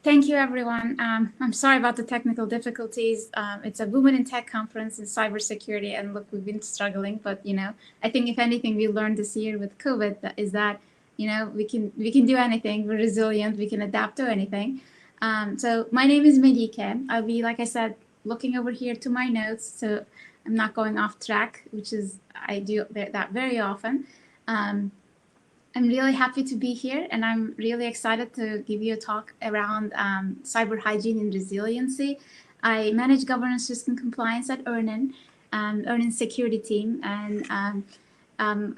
Thank you, everyone. I'm sorry about the technical difficulties. It's a Women in Tech conference in cybersecurity, and look, we've been struggling, but I think if anything we learned this year with COVID is that we can do anything. We're resilient. We can adapt to anything. So my name is Melike. I'll be, like I said, looking over here to my notes, so I'm not going off track, which is I do that very often. I'm really happy to be here, and I'm really excited to give you a talk around cyber hygiene and resiliency. I manage governance, risk, and compliance at Earnin's security team, and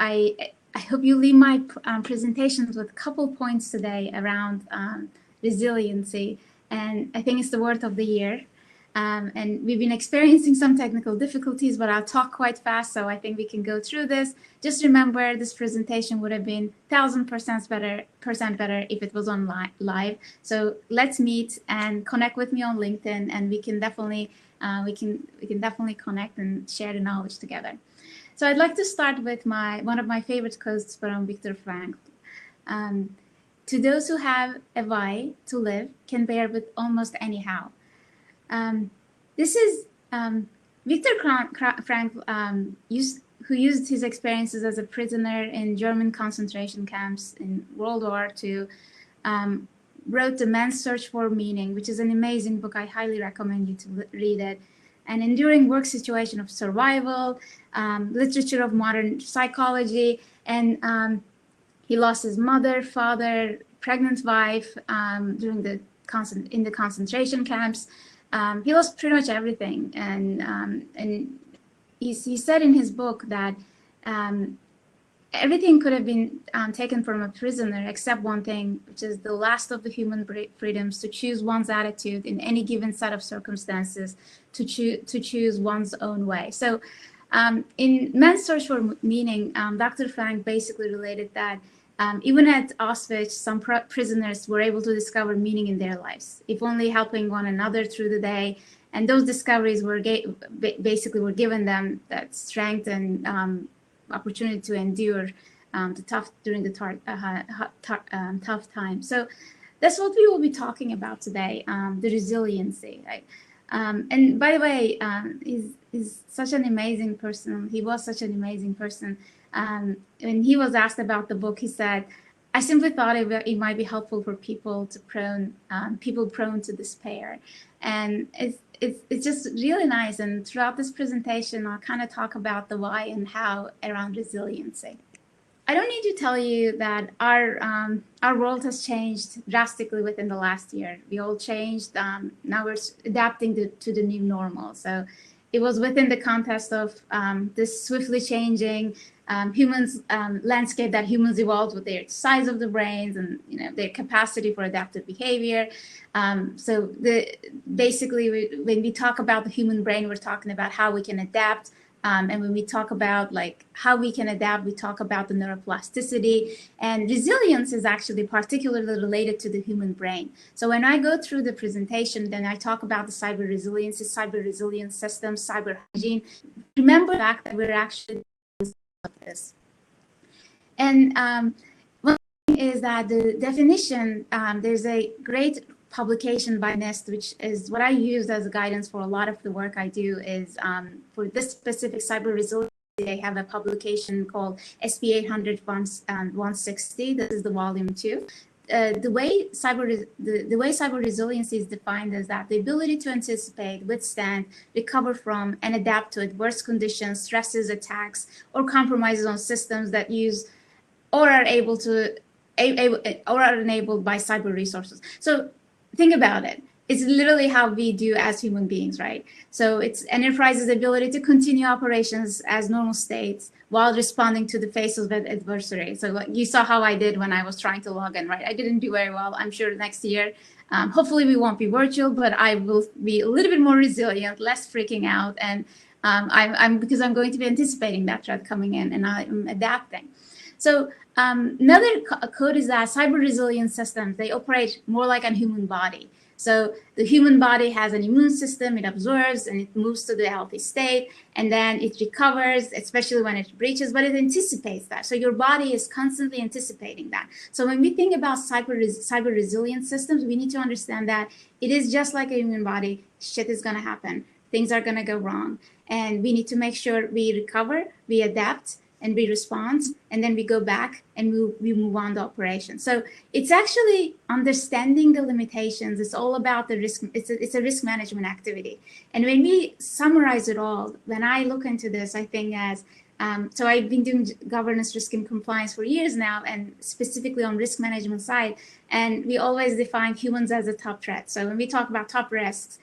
I hope you leave my presentations with a couple points today around resiliency, and I think it's the word of the year. And we've been experiencing some technical difficulties, but I'll talk quite fast, so I think we can go through this. Just remember, this presentation would have been 1,000% better if it was on live. So let's meet and connect with me on LinkedIn, and we can definitely connect and share the knowledge together. So I'd like to start with one of my favorite quotes from Viktor Frankl. To those who have a why to live can bear with almost anyhow. This is Viktor Frankl, who used his experiences as a prisoner in German concentration camps in World War II, wrote The Man's Search for Meaning, which is an amazing book. I highly recommend you to read it. An enduring work situation of survival, literature of modern psychology, and he lost his mother, father, pregnant wife in the concentration camps. He lost pretty much everything, and he said in his book that everything could have been taken from a prisoner except one thing, which is the last of the human freedoms, to choose one's attitude in any given set of circumstances, to choose one's own way. So in Man's Search for Meaning, Dr. Frank basically related that even at Auschwitz, some prisoners were able to discover meaning in their lives, if only helping one another through the day. And those discoveries were given them that strength and opportunity to endure during the tough time. So that's what we will be talking about today, the resiliency. Right? And by the way, he's such an amazing person. He was such an amazing person. When he was asked about the book, he said, "I simply thought it might be helpful for people prone to despair." And it's just really nice. And throughout this presentation, I'll kind of talk about the why and how around resiliency. I don't need to tell you that our world has changed drastically within the last year. We all changed. Now we're adapting to the new normal. So it was within the context of this swiftly changing landscape that humans evolved with their size of the brains and their capacity for adaptive behavior. So basically, when we talk about the human brain, we're talking about how we can adapt. And when we talk about how we can adapt, we talk about the neuroplasticity, and resilience is actually particularly related to the human brain. So when I go through the presentation, then I talk about the cyber resilience systems, cyber hygiene. Remember the fact that we're actually this. And one thing is that the definition, there's a great publication by NIST, which is what I use as a guidance for a lot of the work I do, is for this specific cyber resilience, they have a publication called SP 800 160. This is the volume 2. The way cyber resiliency is defined is that the ability to anticipate, withstand, recover from, and adapt to adverse conditions, stresses, attacks, or compromises on systems that use or are enabled by cyber resources. So think about it. It's literally how we do as human beings, right? So it's enterprises' ability to continue operations as normal states while responding to the face of an adversary. So you saw how I did when I was trying to log in, right? I didn't do very well. I'm sure next year, hopefully we won't be virtual, but I will be a little bit more resilient, less freaking out. And because I'm going to be anticipating that threat coming in, and I'm adapting. So another code is that cyber resilience systems, they operate more like a human body. So the human body has an immune system, it absorbs and it moves to the healthy state, and then it recovers, especially when it breaches, but it anticipates that. So your body is constantly anticipating that. So when we think about cyber resilient systems, we need to understand that it is just like a human body. Shit is going to happen. Things are going to go wrong. And we need to make sure we recover, we adapt, and we respond, and then we go back and we move on to operation. So it's actually understanding the limitations. It's all about the risk. It's a risk management activity. And when we summarize it all, when I look into this, I think as so I've been doing governance, risk, and compliance for years now, and specifically on risk management side. And we always define humans as a top threat. So when we talk about top risks,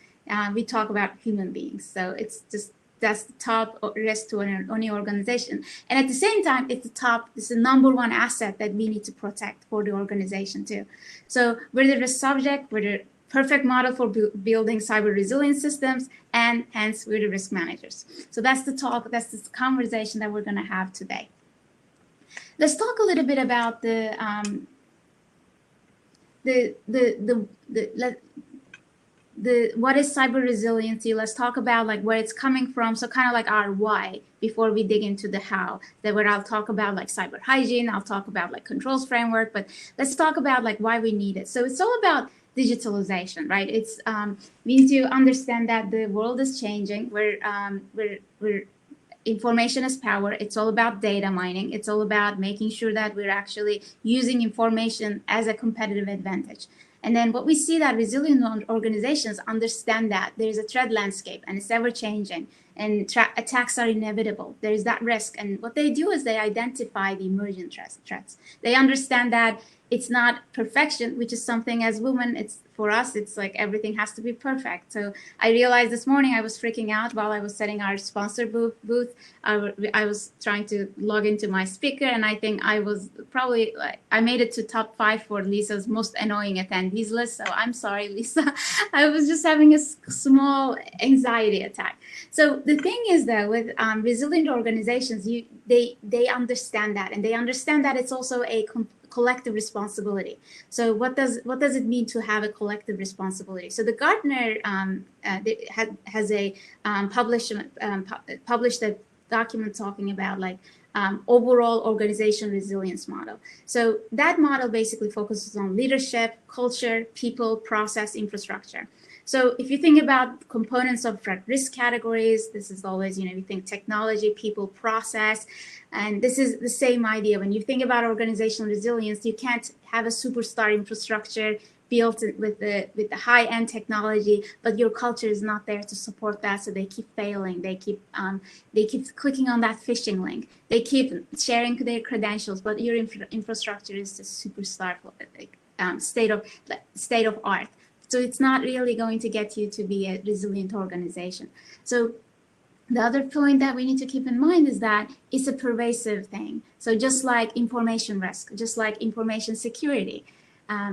we talk about human beings. So it's just that's the top risk to any organization. And at the same time, it's the number one asset that we need to protect for the organization too. So we're the risk subject, we're the perfect model for building cyber resilient systems, and hence we're the risk managers. So that's the talk, that's the conversation that we're gonna have today. Let's talk a little bit about what is cyber resiliency. Let's talk about like where it's coming from. So kind of like our why before we dig into the how. That where I'll talk about like cyber hygiene, I'll talk about like controls framework, but let's talk about like why we need it. So it's all about digitalization, right? It's we need to understand that the world is changing. We're information is power. It's all about data mining. It's all about making sure that we're actually using information as a competitive advantage. And then what we see that resilient organizations understand that there's a threat landscape and it's ever changing and attacks are inevitable. There's that risk. And what they do is they identify the emerging threats. They understand that it's not perfection, which is something as women, it's for us, it's like everything has to be perfect. So I realized this morning I was freaking out while I was setting our sponsor booth. I was trying to log into my speaker, and I think I was probably like, I made it to top 5 for Lisa's most annoying attendees list. So I'm sorry, Lisa. I was just having a small anxiety attack. So the thing is that with resilient organizations, they understand that, and they understand that it's also a collective responsibility. So what does it mean to have a collective responsibility? So the Gartner has a published a document talking about like overall organization resilience model. So that model basically focuses on leadership, culture, people, process, infrastructure. So if you think about components of threat risk categories, this is always, you think technology, people, process, and this is the same idea. When you think about organizational resilience, you can't have a superstar infrastructure built with the high-end technology, but your culture is not there to support that, so they keep failing. They keep clicking on that phishing link. They keep sharing their credentials, but your infrastructure is the superstar state of art. So it's not really going to get you to be a resilient organization. So the other point that we need to keep in mind is that it's a pervasive thing. So just like information risk, just like information security,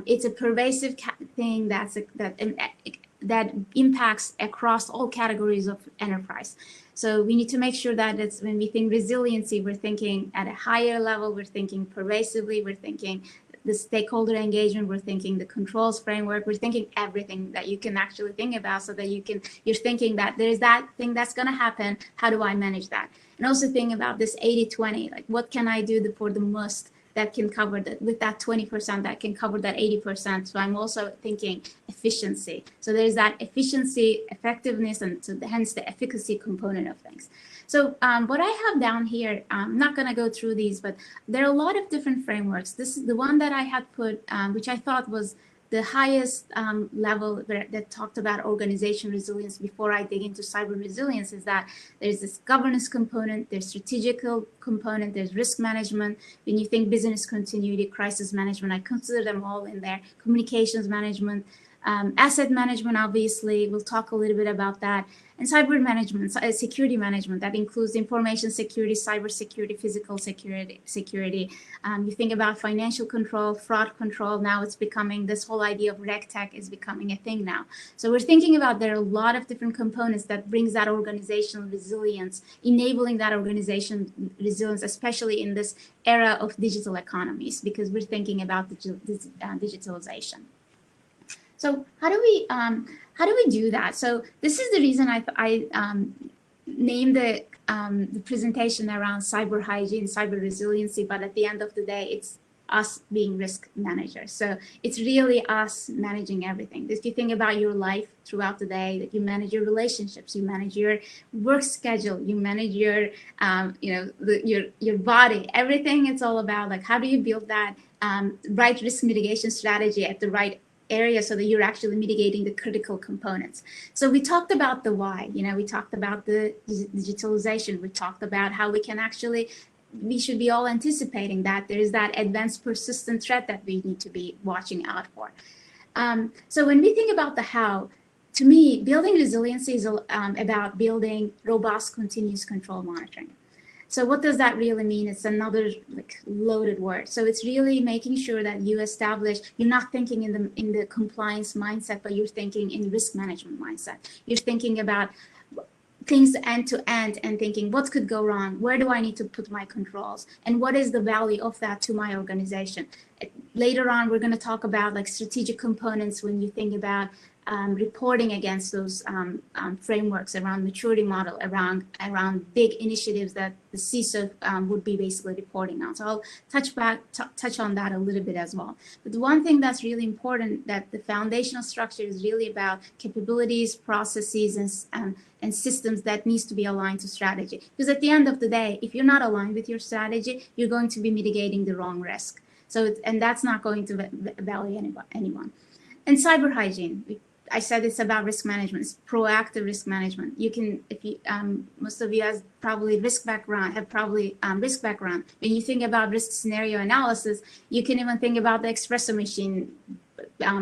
it's a pervasive thing that impacts across all categories of enterprise. So we need to make sure that it's, when we think resiliency, we're thinking at a higher level, we're thinking pervasively, we're thinking the stakeholder engagement, we're thinking the controls framework, we're thinking everything that you can actually think about, so that you're thinking that there's that thing that's going to happen. How do I manage that? And also think about this 80-20, like what can I do for the most that can cover that, with that 20% that can cover that 80%. So I'm also thinking efficiency. So there's that efficiency, effectiveness, and so hence the efficacy component of things. So what I have down here, I'm not going to go through these, but there are a lot of different frameworks. This is the one that I had put, which I thought was the highest level that talked about organization resilience before I dig into cyber resilience, is that there's this governance component, there's strategical component, there's risk management. When you think business continuity, crisis management, I consider them all in there. Communications management, asset management, obviously, we'll talk a little bit about that. And cyber management, security management, that includes information security, cyber security, physical security. You think about financial control, fraud control. Now it's becoming, this whole idea of RegTech is becoming a thing now. So we're thinking about, there are a lot of different components that brings that organizational resilience, enabling that organization resilience, especially in this era of digital economies, because we're thinking about digitalization. So how do we do that? So this is the reason I named the presentation around cyber hygiene, cyber resiliency, but at the end of the day, it's us being risk managers. So it's really us managing everything. If you think about your life throughout the day, that you manage your relationships, you manage your work schedule, you manage your, your body, everything. It's all about like, how do you build that right risk mitigation strategy at the right area so that you're actually mitigating the critical components. So we talked about the why, we talked about the digitalization. We talked about how we can actually, we should be all anticipating that there is that advanced persistent threat that we need to be watching out for. So when we think about the how, to me, building resiliency is about building robust continuous control monitoring. So what does that really mean? It's another like loaded word. So it's really making sure that you establish, you're not thinking in the compliance mindset, but you're thinking in risk management mindset. You're thinking about things end to end and thinking what could go wrong, where do I need to put my controls, and what is the value of that to my organization. Later on, we're going to talk about like strategic components when you think about reporting against those frameworks around maturity model, around big initiatives that the CISO would be basically reporting on. So I'll touch on that a little bit as well. But the one thing that's really important, that the foundational structure is really about capabilities, processes, and systems that needs to be aligned to strategy. Because at the end of the day, if you're not aligned with your strategy, you're going to be mitigating the wrong risk. So, and that's not going to value anyone. And cyber hygiene, I said it's about risk management. It's proactive risk management. You can, if you, most of you have probably risk background. When you think about risk scenario analysis, you can even think about the espresso machine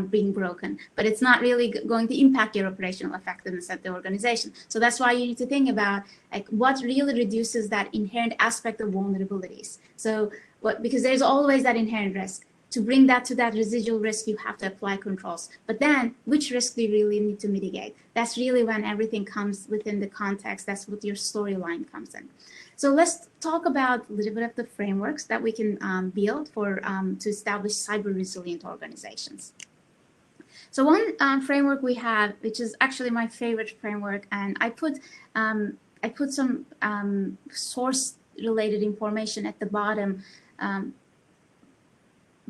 being broken, but it's not really going to impact your operational effectiveness at the organization. So that's why you need to think about like what really reduces that inherent aspect of vulnerabilities. So because there's always that inherent risk. To bring that to that residual risk, you have to apply controls. But then, which risk do you really need to mitigate? That's really when everything comes within the context. That's what your storyline comes in. So let's talk about a little bit of the frameworks that we can build for to establish cyber resilient organizations. So one framework we have, which is actually my favorite framework, and I put some source related information at the bottom.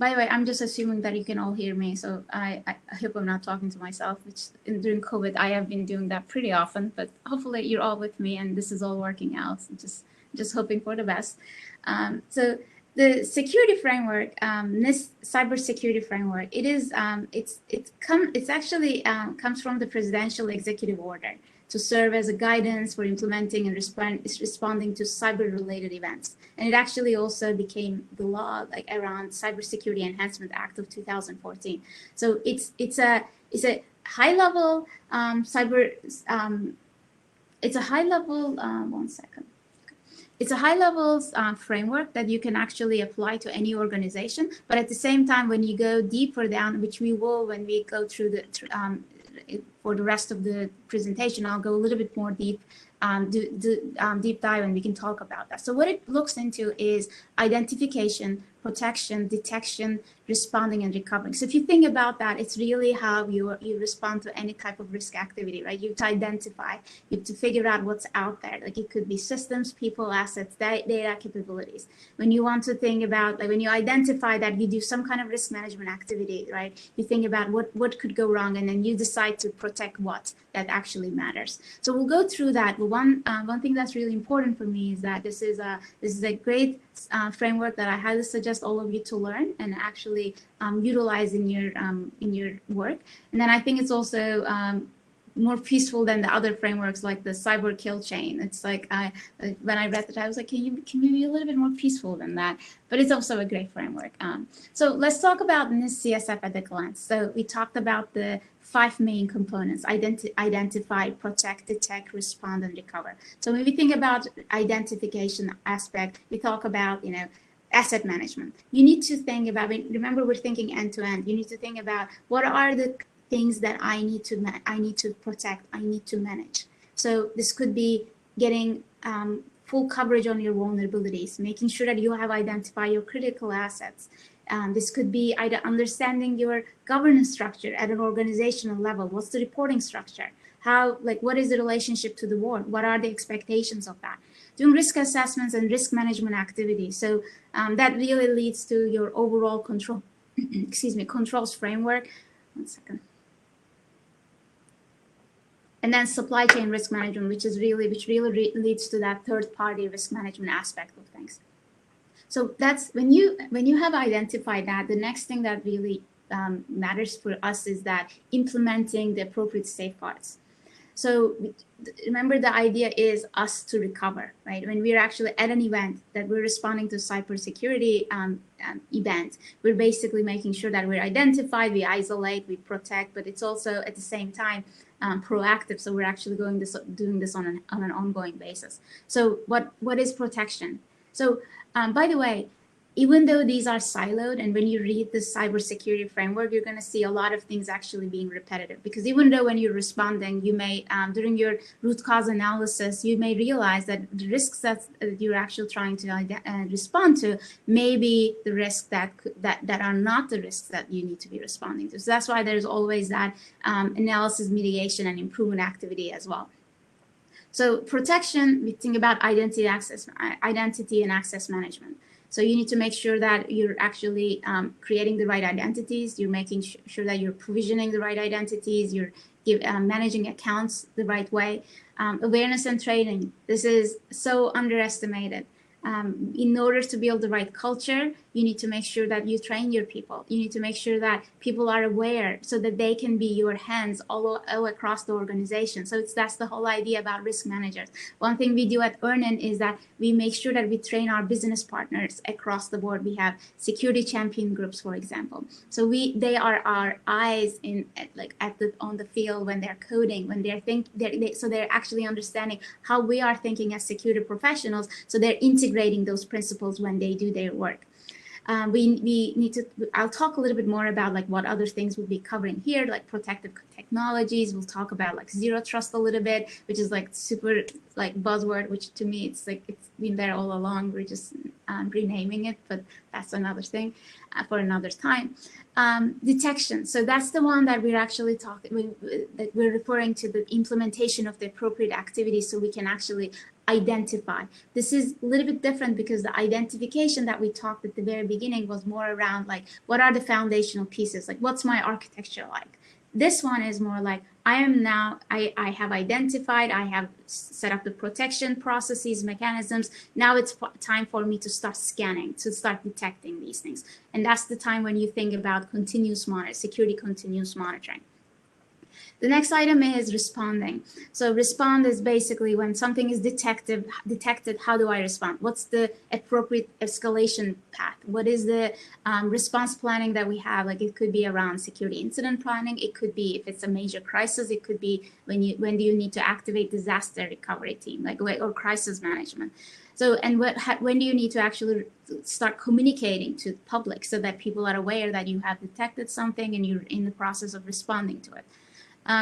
By the way, I'm just assuming that you can all hear me, so I hope I'm not talking to myself, which during COVID, I have been doing that pretty often, but hopefully you're all with me and this is all working out. So just hoping for the best. So the security framework, this cybersecurity framework, it is, it's actually comes from the presidential executive order to serve as a guidance for implementing and responding to cyber-related events. And it actually also became the law, like around Cybersecurity Enhancement Act of 2014. So it's a high-level it's a high-level, one second. It's a high-level framework that you can actually apply to any organization. But at the same time, when you go deeper down, which we will when we go through the for the rest of the presentation, I'll go a little bit more deep, deep dive, and we can talk about that. So what it looks into is identification, protection, detection, responding, and recovering. So if you think about that, it's really how you respond to any type of risk activity, right? You have to identify, you have to figure out what's out there. Like it could be systems, people, assets, data, capabilities. When you want to think about, like when you identify that, you do some kind of risk management activity, right? You think about what could go wrong, and then you decide to protect what that actually matters. So we'll go through that. But one thing that's really important for me is that this is a great framework that I highly suggest all of you to learn and actually utilize in your work. And then I think it's also more peaceful than the other frameworks like the cyber kill chain. It's like when I read that, I was like, can you be a little bit more peaceful than that? But it's also a great framework. So let's talk about NIST CSF at a glance. So we talked about the 5 main components: identify, protect, detect, respond, and recover. So when we think about identification aspect, we talk about, asset management. You need to think about, remember we're thinking end to end. You need to think about what are the things that I need to protect, I need to manage. So this could be getting full coverage on your vulnerabilities, making sure that you have identified your critical assets, This could be either understanding your governance structure at an organizational level. What's the reporting structure? What is the relationship to the board? What are the expectations of that? Doing risk assessments and risk management activities. So that really leads to your overall control, controls framework. One second. And then supply chain risk management, which really leads to that third-party risk management aspect of things. So that's when you have identified that, the next thing that really matters for us is that implementing the appropriate safeguards. So remember, the idea is us to recover, right? When we're actually at an event that we're responding to cybersecurity event, we're basically making sure that we're identified, we isolate, we protect, but it's also at the same time proactive. So we're actually doing this on an ongoing basis. So what is protection? So by the way, even though these are siloed, and when you read the cybersecurity framework, you're going to see a lot of things actually being repetitive, because even though when you're responding, you may, during your root cause analysis, you may realize that the risks that you're actually trying to respond to may be the risks that are not the risks that you need to be responding to. So that's why there's always that analysis, mitigation, and improvement activity as well. So protection, we think about identity and access management. So you need to make sure that you're actually creating the right identities. You're making sure that you're provisioning the right identities. You're managing accounts the right way. Awareness and training. This is so underestimated. In order to build the right culture, you need to make sure that you train your people. You need to make sure that people are aware so that they can be your hands all across the organization. So that's the whole idea about risk managers. One thing we do at Earnin is that we make sure that we train our business partners across the board. We have security champion groups, for example. So they are our eyes on the field when they're coding, when so they're actually understanding how we are thinking as security professionals. So they're integrating those principles when they do their work. We need to, I'll talk a little bit more about what other things we'll be covering here, like protective technologies. We'll talk about zero trust a little bit, which is super buzzword, which to me, it's been there all along. We're just renaming it, but that's another thing for another time. Detection. So that's the one that we're actually talking, that we're referring to the implementation of the appropriate activities so we can actually identify. This is a little bit different because the identification that we talked at the very beginning was more around what are the foundational pieces? What's my architecture like? This one is more I have identified, I have set up the protection processes, mechanisms. Now it's time for me to start scanning, to start detecting these things. And that's the time when you think about security continuous monitoring. The next item is responding. So respond is basically when something is detected, how do I respond? What's the appropriate escalation path? What is the response planning that we have? It could be around security incident planning. It could be, if it's a major crisis, it could be when do you need to activate disaster recovery team, or crisis management. So, and when do you need to actually start communicating to the public so that people are aware that you have detected something and you're in the process of responding to it?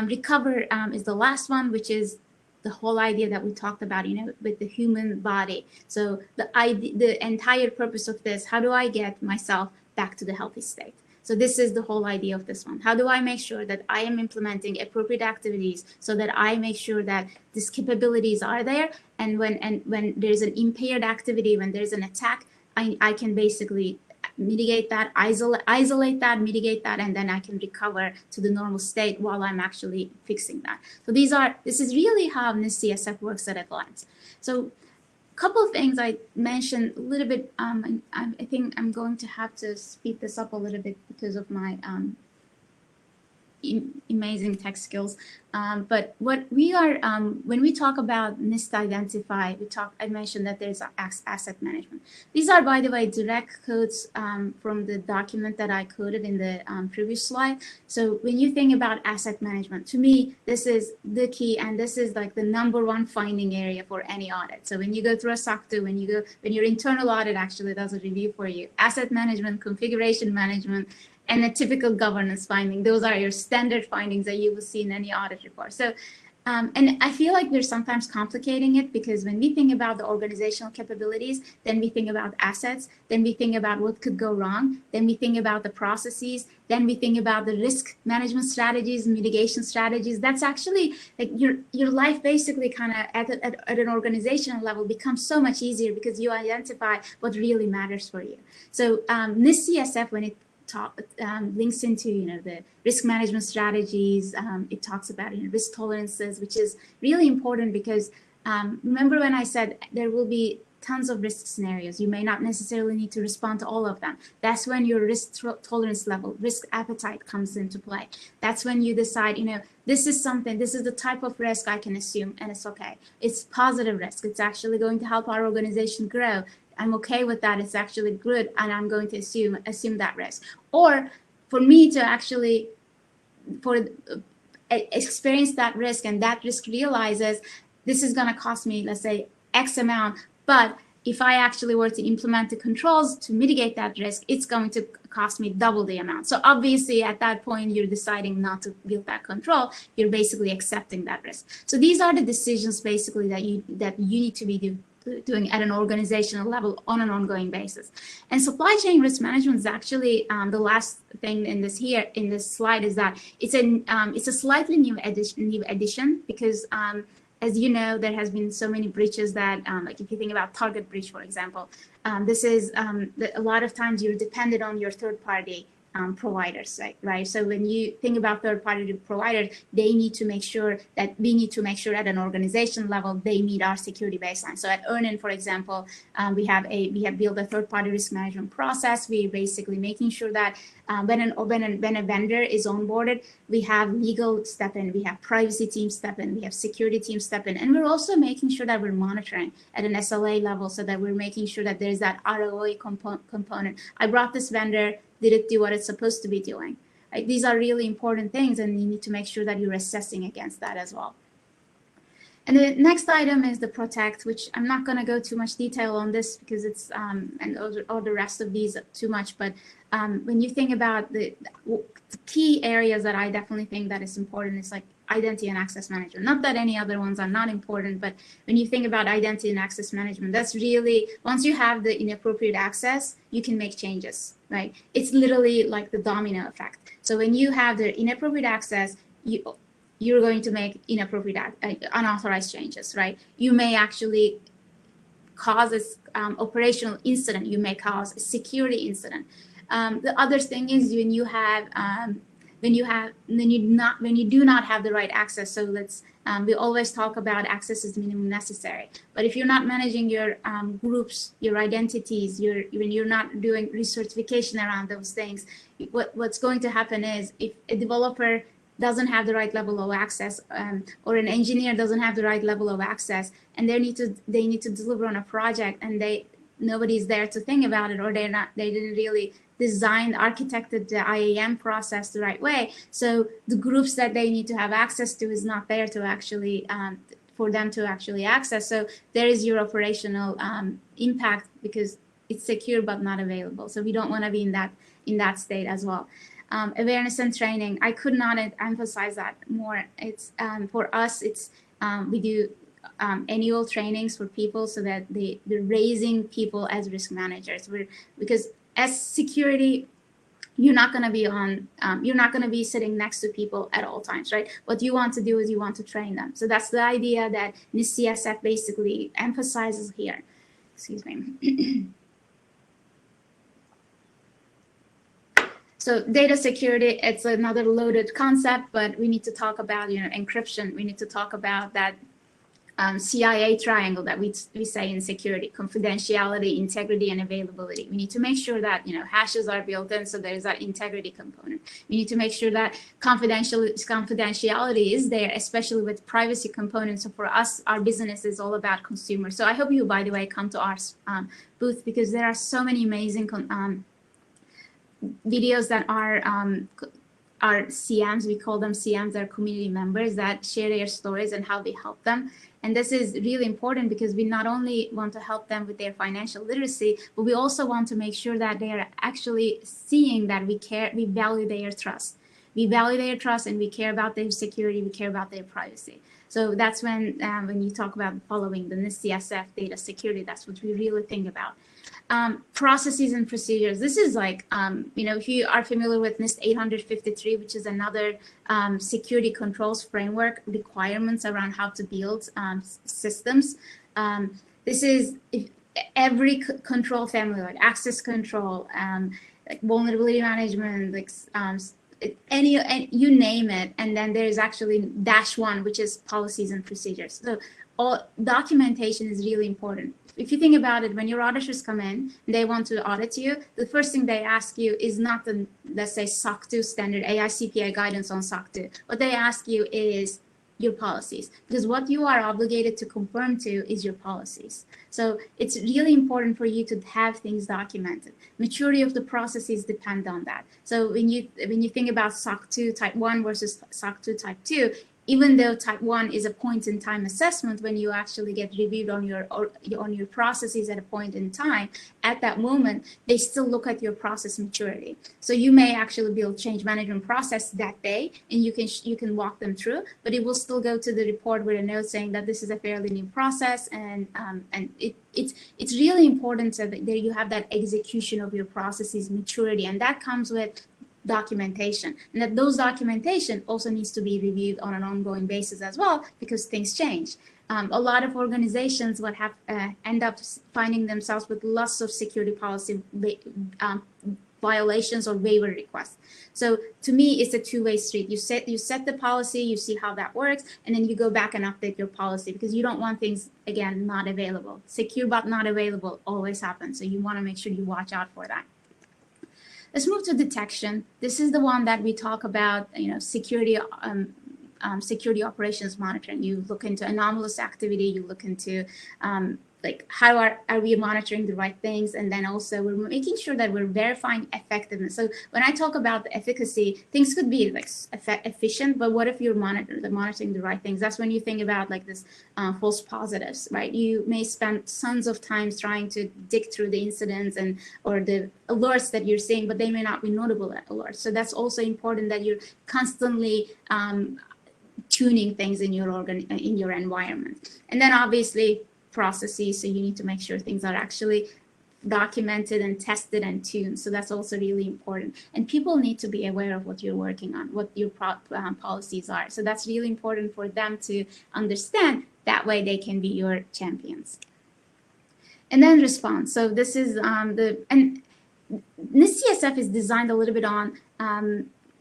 Recover is the last one, which is the whole idea that we talked about, with the human body. So the entire purpose of this, how do I get myself back to the healthy state? So this is the whole idea of this one. How do I make sure that I am implementing appropriate activities so that I make sure that these capabilities are there, and when there's an impaired activity, when there's an attack, I can basically mitigate that, isolate that, mitigate that, and then I can recover to the normal state while I'm actually fixing that. So this is really how NIST-CSF works at a glance. So a couple of things I mentioned a little bit. I think I'm going to have to speed this up a little bit because of my amazing tech skills. But what we are, when we talk about NIST Identify, I mentioned that there's asset management. These are, by the way, direct quotes from the document that I coded in the previous slide. So when you think about asset management, to me, this is the key, and this is the #1 finding area for any audit. So when you go through a SOC 2, when your internal audit actually does a review for you, asset management, configuration management, and a typical governance finding. Those are your standard findings that you will see in any audit report. So And I feel like we're sometimes complicating it, because when we think about the organizational capabilities, then we think about assets, then we think about what could go wrong, then we think about the processes, then we think about the risk management strategies, mitigation strategies. That's actually like your life basically kind of at an organizational level becomes so much easier, because you identify what really matters for you. So this CSF, when it links into the risk management strategies, it talks about risk tolerances, which is really important, because remember when I said there will be tons of risk scenarios, you may not necessarily need to respond to all of them. That's when your risk tolerance level, risk appetite comes into play. That's when you decide, this is the type of risk I can assume, and it's okay. It's positive risk. It's actually going to help our organization grow. I'm okay with that. It's actually good, and I'm going to assume that risk. Or for me to actually experience that risk, and that risk realizes this is going to cost me, let's say, X amount, but if I actually were to implement the controls to mitigate that risk, it's going to cost me double the amount. So obviously at that point, you're deciding not to build that control. You're basically accepting that risk. So these are the decisions basically that you need to be doing at an organizational level on an ongoing basis. And supply chain risk management is actually the last thing in this slide, is that it's a slightly new addition, because as you know, there has been so many breaches that, like if you think about target breach, for example, this is a lot of times you're dependent on your third-party providers, right? So when you think about third-party providers, we need to make sure at an organization level they meet our security baseline. So at Earnin, for example, we have built a third-party risk management process. We're basically making sure that when a vendor is onboarded, we have legal step in, we have privacy team step in, we have security team step in, and we're also making sure that we're monitoring at an SLA level, so that we're making sure that there's that ROI component. I brought this vendor. Did it do what it's supposed to be doing? Right? These are really important things, and you need to make sure that you're assessing against that as well. And the next item is the protect, which I'm not going to go too much detail on this, because it's and all the rest of these too much. But when you think about the key areas that I definitely think that is important, is like identity and access management. Not that any other ones are not important, but when you think about identity and access management, that's really, once you have the inappropriate access, you can make changes, right? It's literally like the domino effect. So when you have the inappropriate access, you're going to make unauthorized changes, right? You may actually cause an operational incident. You may cause a security incident. The other thing is when you do not have the right access. So we always talk about access is minimum necessary. But if you're not managing your groups, your identities, when you're not doing recertification around those things, what's going to happen is, if a developer doesn't have the right level of access, or an engineer doesn't have the right level of access, and they need to deliver on a project, and nobody's there to think about it, or they didn't really architected the IAM process the right way. So the groups that they need to have access to is not there to actually for them to actually access. So there is your operational impact, because it's secure but not available. So we don't want to be in that state as well. Awareness and training, I could not emphasize that more. It's for us, it's we do annual trainings for people, so that they're raising people as risk managers. Because as security, you're not going to be sitting next to people at all times, right? What you want to do is you want to train them. So that's the idea that NIST CSF basically emphasizes here. Excuse me. So data security, it's another loaded concept, but we need to talk about encryption. We need to talk about that CIA triangle that we say in security: confidentiality, integrity, and availability. We need to make sure that hashes are built in, so there's that integrity component. We need to make sure that confidentiality is there, especially with privacy components. So for us, our business is all about consumers. So I hope you, by the way, come to our booth, because there are so many amazing videos that are CMs. We call them CMs. They're community members that share their stories and how we help them. And this is really important, because we not only want to help them with their financial literacy, but we also want to make sure that they are actually seeing that we care, we value their trust. We value their trust and we care about their security, we care about their privacy. So that's when you talk about following the NIST CSF data security, that's what we really think about. Processes and procedures. This is like, if you are familiar with NIST 853, which is another security controls framework, requirements around how to build systems. This is every control family, like access control, like vulnerability management, like any you name it, and then there is actually -1, which is policies and procedures. So all documentation is really important. If you think about it, when your auditors come in and they want to audit you, the first thing they ask you is not the, let's say, SOC 2 standard AICPA guidance on SOC 2. What they ask you is your policies, because what you are obligated to conform to is your policies. So it's really important for you to have things documented. Maturity of the processes depend on that. So when you think about SOC 2 type 1 versus SOC 2 type 2, even though type 1 is a point-in-time assessment, when you actually get reviewed on your processes at a point in time, at that moment, they still look at your process maturity. So you may actually build change management process that day, and you can walk them through, but it will still go to the report with a note saying that this is a fairly new process, and it's really important so that you have that execution of your processes maturity, and that comes with documentation, and that those documentation also needs to be reviewed on an ongoing basis as well, because things change. A lot of organizations would have end up finding themselves with lots of security policy violations or waiver requests. So to me, it's a two-way street. You set the policy, you see how that works, and then you go back and update your policy, because you don't want things, again, not available. Secure but not available always happens, so you want to make sure you watch out for that. Let's move to detection. This is the one that we talk about, security security operations monitoring. You look into anomalous activity, you look into like how are we monitoring the right things, and then also we're making sure that we're verifying effectiveness. So when I talk about the efficacy, things could be like efficient, but what if you're monitoring the right things? That's when you think about like this false positives, right? You may spend tons of time trying to dig through the incidents or the alerts that you're seeing, but they may not be notable alerts. So that's also important, that you're constantly tuning things in your environment. And then obviously processes, so you need to make sure things are actually documented and tested and tuned. So that's also really important. And people need to be aware of what you're working on, what your policies are. So that's really important for them to understand. That way they can be your champions. And then response. So this is and this CSF is designed a little bit on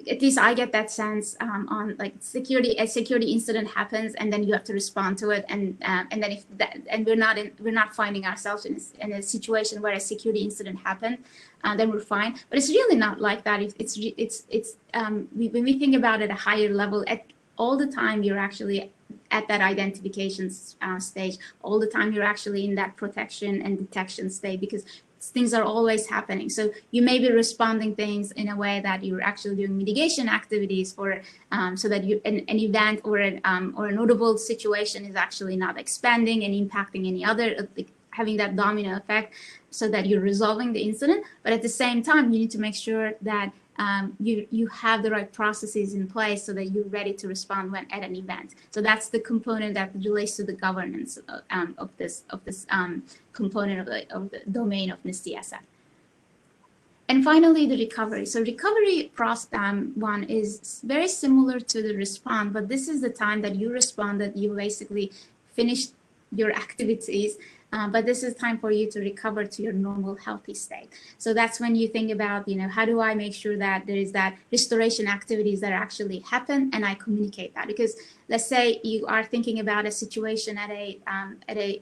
at least I get that sense on like a security incident happens, and then you have to respond to it, and then if that, and we're not finding ourselves in a situation where a security incident happened, then we're fine. But it's really not like that. When we think about it at a higher level, all the time you're actually at that identification stage. All the time you're actually in that protection and detection state, because things are always happening. So you may be responding things in a way that you're actually doing mitigation activities for, so that an event or a notable situation is actually not expanding and impacting any other, like having that domino effect, so that you're resolving the incident. But at the same time, you need to make sure that you have the right processes in place so that you're ready to respond when at an event. So that's the component that relates to the governance of this component of the domain of NIST CSF. And finally, the recovery. So recovery one is very similar to the response, but this is the time that you responded, you basically finished your activities, but this is time for you to recover to your normal healthy state. So that's when you think about, how do I make sure that there is that restoration activities that actually happen, and I communicate that? Because let's say you are thinking about a situation at a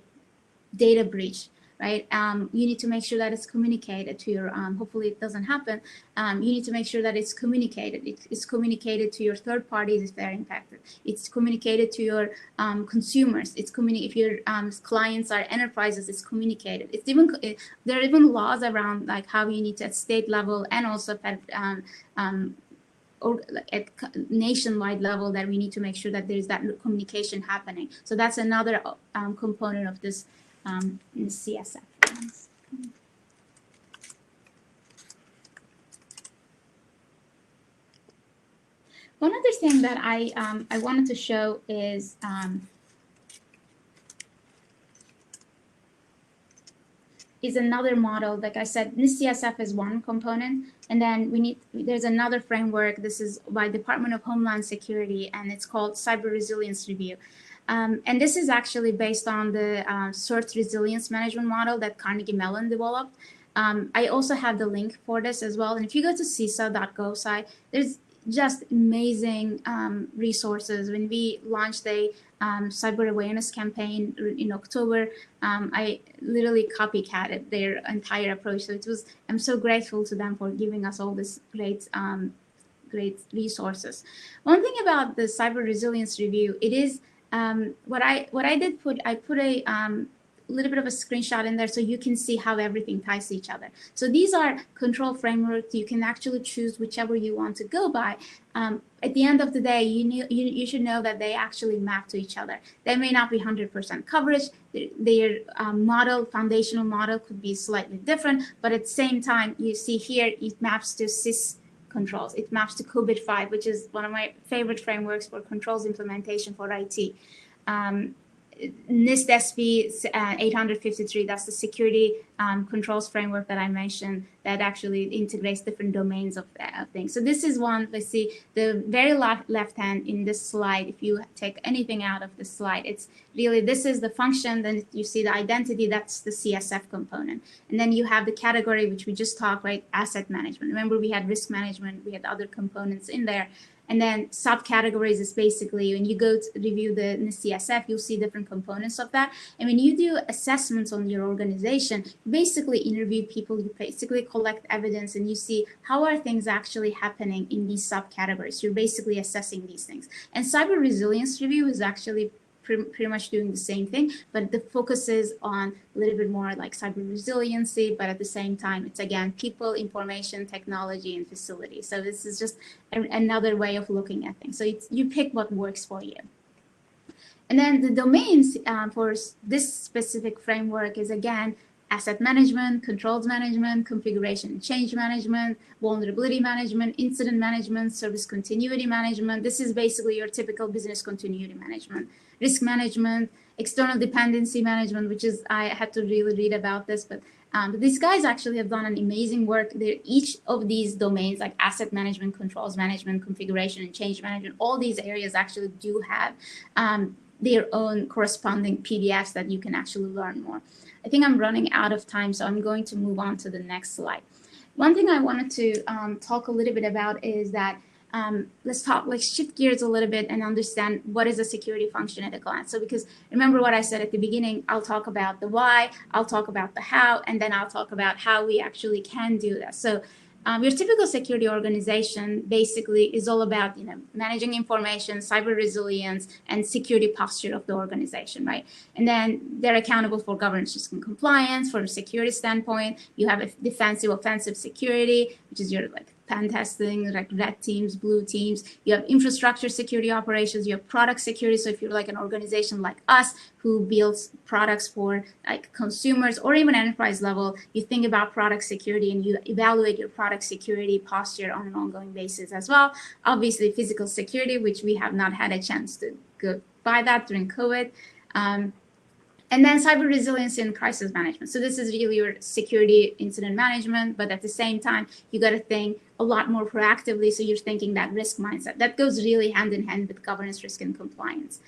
data breach, right? You need to make sure that it's communicated to your, hopefully it doesn't happen. You need to make sure that it's communicated. It's communicated to your third parties if they're impacted. It's communicated to your consumers. If your clients are enterprises, it's communicated. There are even laws around like how you need to at state level and also or at nationwide level, that we need to make sure that there's that communication happening. So that's another component of this CSF. One other thing that I wanted to show is another model. Like I said, NIST-CSF is one component, and then there's another framework. This is by Department of Homeland Security, and it's called Cyber Resilience Review. And this is actually based on the CERT resilience management model that Carnegie Mellon developed. I also have the link for this as well. And if you go to CISA.gov site, there's just amazing resources. When we launched a cyber awareness campaign in October, I literally copycatted their entire approach. So I'm so grateful to them for giving us all this great resources. One thing about the Cyber Resilience Review, it is what I did I put a little bit of a screenshot in there so you can see how everything ties to each other. So these are control frameworks. You can actually choose whichever you want to go by. At the end of the day, you should know that they actually map to each other. They may not be 100% coverage. Their foundational model could be slightly different, but at the same time, you see here, it maps to SIS controls. It maps to COVID-5, which is one of my favorite frameworks for controls implementation for IT. NIST SP 853, that's the security controls framework that I mentioned that actually integrates different domains of things. So this is one. Let's see the very left hand in this slide. If you take anything out of this slide, it's really, this is the function. Then you see the identity, that's the CSF component. And then you have the category, which we just talked, right? Asset management. Remember, we had risk management, we had other components in there. And then subcategories is basically when you go to review the CSF, you'll see different components of that. And when you do assessments on your organization, you basically interview people, you basically collect evidence, and you see how are things actually happening in these subcategories. You're basically assessing these things. And Cyber Resilience Review is actually pretty much doing the same thing, but the focus is on a little bit more like cyber resiliency, but at the same time, it's again, people, information, technology, and facilities. So this is just another way of looking at things. So you pick what works for you. And then the domains for this specific framework is again, asset management, controls management, configuration and change management, vulnerability management, incident management, service continuity management. This is basically your typical business continuity management. Risk management, external dependency management, which is, I had to really read about this, but these guys actually have done an amazing work. Each of these domains, like asset management, controls management, configuration and change management, all these areas actually do have their own corresponding PDFs that you can actually learn more. I think I'm running out of time, so I'm going to move on to the next slide. One thing I wanted to talk a little bit about is that let's shift gears a little bit and understand what is a security function at a glance. So because remember what I said at the beginning, I'll talk about the why, I'll talk about the how, and then I'll talk about how we actually can do that. So your typical security organization basically is all about, managing information, cyber resilience, and security posture of the organization, right? And then they're accountable for governance, risk, and compliance. From a security standpoint, you have a defensive, offensive security, which is your pen testing, like red teams, blue teams. You have infrastructure security operations. You have product security. So if you're like an organization like us who builds products for like consumers or even enterprise level, you think about product security and you evaluate your product security posture on an ongoing basis as well. Obviously, physical security, which we have not had a chance to go by that during COVID. And then cyber resiliency and crisis management. So this is really your security incident management, but at the same time, you got to think a lot more proactively. So you're thinking that risk mindset. That goes really hand in hand with governance, risk, and compliance.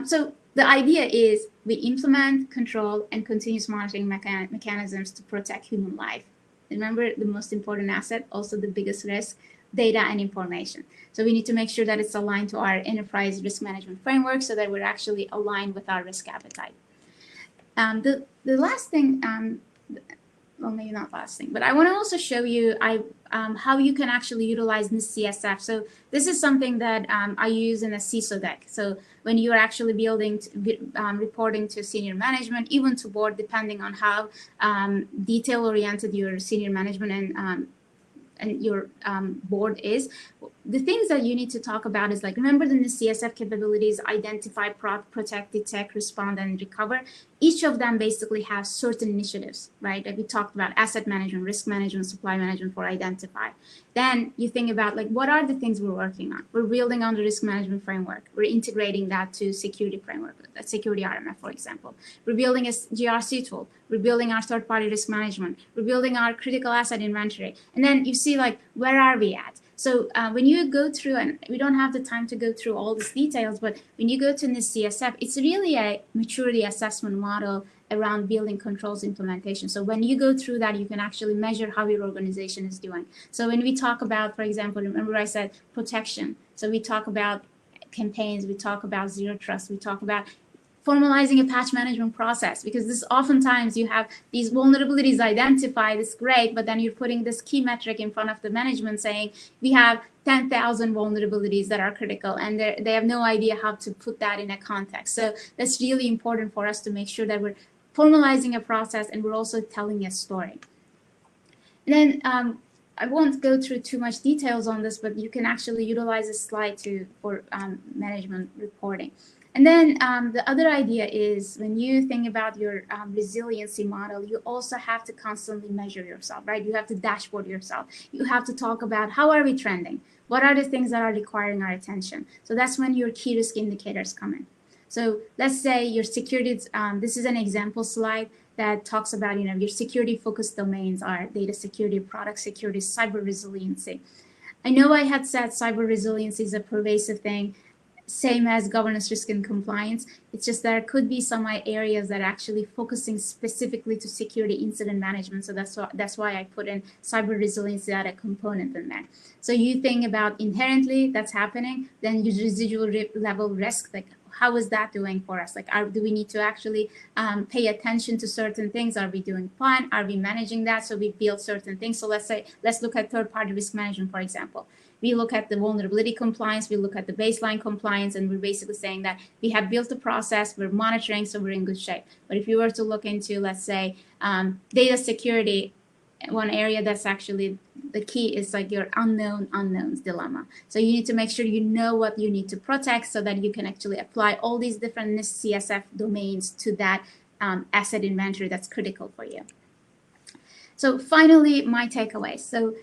So the idea is we implement, control, and continuous monitoring mechanisms to protect human life. Remember, the most important asset, also the biggest risk, data and information. So we need to make sure that it's aligned to our enterprise risk management framework so that we're actually aligned with our risk appetite. The last thing, well, maybe not last thing, but I want to also show you how you can actually utilize this CSF. So this is something that I use in a CISO deck. So when you're actually reporting to senior management, even to board, depending on how detail-oriented your senior management and your board is, the things that you need to talk about is like, remember the CSF capabilities: identify, protect, detect, respond, and recover. Each of them basically have certain initiatives, right? Like we talked about asset management, risk management, supply management for identify. Then you think about like, what are the things we're working on? We're building on the risk management framework. We're integrating that to security framework, security RMF, for example. We're building a GRC tool. We're building our third-party risk management. We're building our critical asset inventory. And then you see like, where are we at? So when you go through, and we don't have the time to go through all these details, but when you go to this CSF, it's really a maturity assessment model around building controls implementation. So when you go through that, you can actually measure how your organization is doing. So when we talk about, for example, remember I said protection. So we talk about campaigns, we talk about zero trust, we talk about formalizing a patch management process, because this oftentimes you have these vulnerabilities identified, it's great, but then you're putting this key metric in front of the management saying we have 10,000 vulnerabilities that are critical, and they have no idea how to put that in a context. So that's really important for us to make sure that we're formalizing a process and we're also telling a story. And then I won't go through too much details on this, but you can actually utilize a slide for management reporting. And then the other idea is when you think about your resiliency model, you also have to constantly measure yourself, right? You have to dashboard yourself. You have to talk about how are we trending? What are the things that are requiring our attention? So that's when your key risk indicators come in. So let's say your security, this is an example slide that talks about, your security focused domains are data security, product security, cyber resiliency. I know I had said cyber resiliency is a pervasive thing, same as governance, risk, and compliance. It's just there could be some areas that are actually focusing specifically to security incident management. So that's why I put in cyber resiliency as a component in there. So you think about inherently that's happening, then your residual level risk, like how is that doing for us? Like, do we need to actually pay attention to certain things? Are we doing fine? Are we managing that? So we build certain things. So let's look at third-party risk management, for example. We look at the vulnerability compliance, we look at the baseline compliance, and we're basically saying that we have built the process, we're monitoring, so we're in good shape. But if you were to look into, let's say, data security, one area that's actually the key is like your unknown unknowns dilemma. So you need to make sure you know what you need to protect so that you can actually apply all these different NIST CSF domains to that asset inventory that's critical for you. So finally, my takeaways. So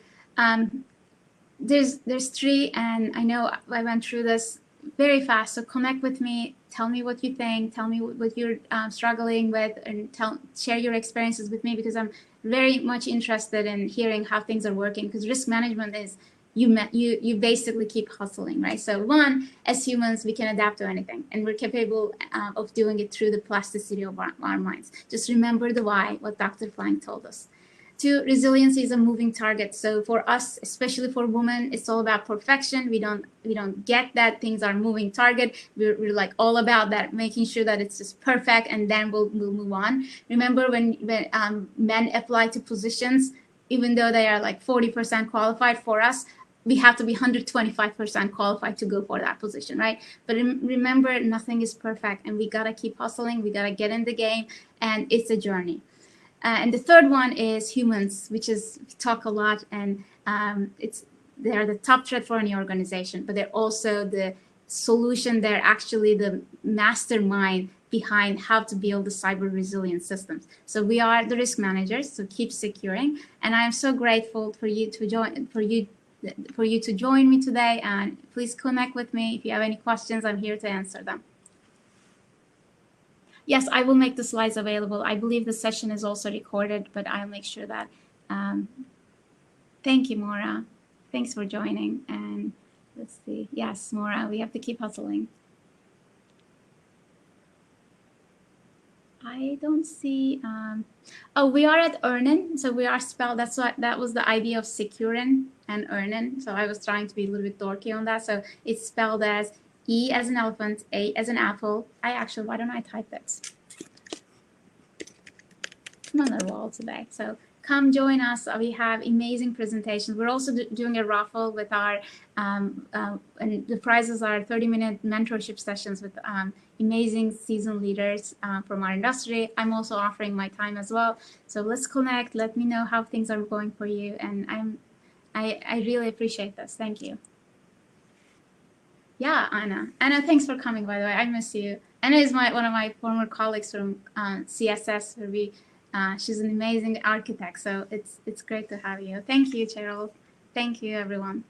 there's three, and I know I went through this very fast. So connect with me, tell me what you think, tell me what you're struggling with, and share your experiences with me, because I'm very much interested in hearing how things are working, because risk management is you basically keep hustling, right? So one, as humans, we can adapt to anything, and we're capable of doing it through the plasticity of our minds. Just remember the why, what Dr. Flank told us. Two, resiliency is a moving target. So for us, especially for women, it's all about perfection. We don't get that things are moving target. We're like all about that, making sure that it's just perfect, and then we'll move on. Remember when men apply to positions, even though they are like 40% qualified, for us, we have to be 125% qualified to go for that position, right? But remember, nothing is perfect, and we gotta keep hustling. We gotta get in the game, and it's a journey. And the third one is humans, which is, we talk a lot, and they're the top threat for any organization, but they're also the solution. They're actually the mastermind behind how to build the cyber resilient systems. So we are the risk managers, so keep securing. And I'm so grateful for you to join me today, and please connect with me. If you have any questions, I'm here to answer them. Yes, I will make the slides available. I believe the session is also recorded, but I'll make sure that. Thank you, Maura. Thanks for joining. And let's see. Yes, Maura, we have to keep hustling. I don't see. Oh, we are at earning. So we are spelled. That was the idea of securing and earning. So I was trying to be a little bit dorky on that. So it's spelled as E as an elephant, A as an apple. Why don't I type this? I'm on the roll today. So come join us. We have amazing presentations. We're also doing a raffle with our, and the prizes are 30-minute mentorship sessions with amazing seasoned leaders from our industry. I'm also offering my time as well. So let's connect. Let me know how things are going for you. And I really appreciate this. Thank you. Yeah, Anna. Anna, thanks for coming, by the way. I miss you. Anna is one of my former colleagues from CSS, where she's an amazing architect. So it's great to have you. Thank you, Cheryl. Thank you, everyone.